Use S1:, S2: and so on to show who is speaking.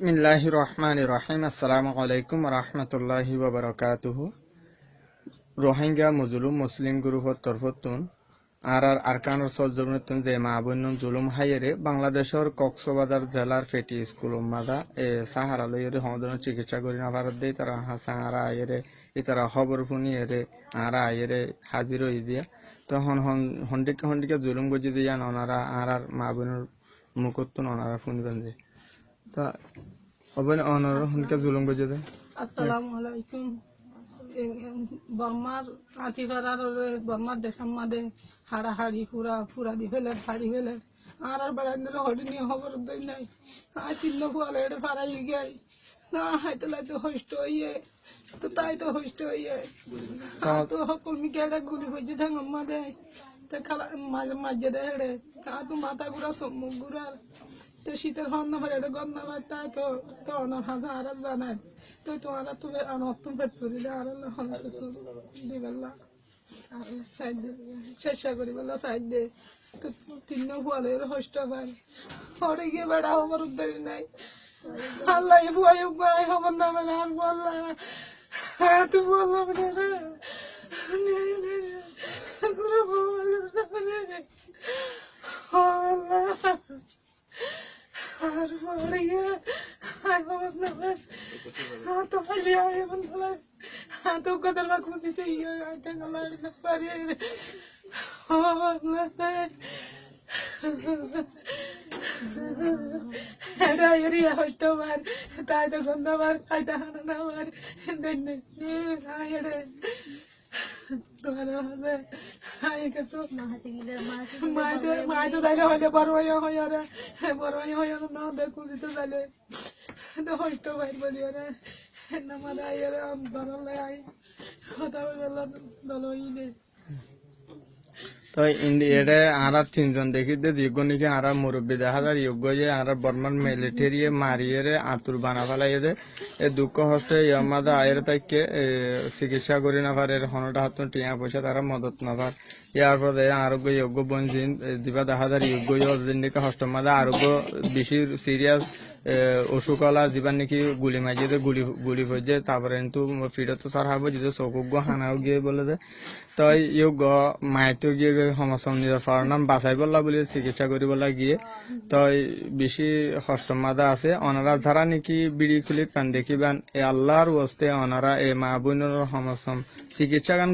S1: বিসমিল্লাহির রহমানির রহিম। আসসালামু আলাইকুম রহমতুল্লাহি ওয়া বারাকাতুহু। রোহিঙ্গা মজলুম মুসলিম গ্রুপর তরফতুন আর আরকানুর সজ্জনতুন যে মাবুন্নুন জুলুম হাইরে বাংলাদেশের কক্সবাজার জেলার ফেটি স্কুল মাদা এ সাহারা লইরে হমদন চিকিৎসা করি না ভারত দেই তারা সাহারা আইরে ইতারা খবর শুনি এরে আর আইরে হাজির হই দিয়া তখন হন্ডিকে জুলুম গজি দিয়া ওনারা আর মাবুনুর মুখতুন ওনারা শুনবেন যে তা অবনে অনর হুনকে জুলুম গজে দে।
S2: আসসালামু আলাইকুম। বর্মার আতিফারার বর্মার দেখাম মাদে হাড়াহাড়ি ফুরা দি ফেলে ফাড়ি ফেলে আর বেড়ান হরি নিয়ে খবর দই নাই আর চিহ্ন ফুয়ালে এটা ফাড়াই গাই না হাইতে লাইতে হইষ্ট হইয়ে তো তাই তো হইষ্ট হইয়ে তো কর্মী কেডা গুলি হয়েছে ঠাঙ্গম মাদে তা খালা মাঝে দে হেড়ে তো মাথা ঘুরা মুখ ঘুরার তো শীতের হন্না ফেলে এটা গন্না ভাই তাই তো অনার হাজা আর জানায় তো তোমারা তুমি অনর্থম পেট করিলে আর হন কিছু দিবেলা আর সাইড চেষ্টা করি বলা সাইড দে তো তিন ফুয়ালের হষ্ট ভাই হরে গিয়ে বেড়া আমার উদ্ধারি নাই আল্লাহ ভুয়াই ভুয়াই খবর না মানে আর বললা হ্যাঁ তুই বললাম আর বলে গিয়ে তো খালি আয় বন্ধু তো কদর বা খুশিতে ইয়ে আইটা মারি না পারি এটা এরিয়া হইতো মার তাই তো গন্ধ মার খাইতে হানা না মার দেন রে তোমার হবে আই কিছু মাই তো দাইলে হইলে বড় হইয়া রে বড় হইয়া না দেখুন তো দাইলে তো হইতো ভাই বলি রে না মারা আইরে দললে আই কথা বললা দলই নে
S1: তো ইন্ডিয়াতে আর তিনজন দেখি দে দিগনিকে আর মুরব্বী দেখা যায় যোগ্য যে আর বর্মান মিলিটারি মারিয়ে আতুর বানা ফেলাই দে এ দুঃখ হস্তে ইয়ামাদা আয়ের তাইকে চিকিৎসা করি না পারে হনটা হাত টিয়া পয়সা তারা মদত না পার ইয়ার পরে আরোগ্য যোগ্য বঞ্চিন দিবা দেখা যায় যোগ্য জিন্দিকে হস্ত মাদা আরোগ্য বেশি সিরিয়াস অসুখলা যিবা নাকি গুলি মাইজে গুলি হয়ে তারপরে কিন্তু ফিরত তো সার হবো যদি চকুগ্য হানাও গিয়ে বলে যে তই ইয়োগ মাইতো গিয়ে সমস্যা নিজের ফার্নাম বাঁচাই বললা বলে চিকিৎসা করি বলা গিয়ে তই বেশি হস্ত মাদা আছে ওনারা যারা নাকি বিড়ি খুলি পান দেখিবেন এ আল্লাহর বস্তে ওনারা এ মা বোনের সমস্যা চিকিৎসা গান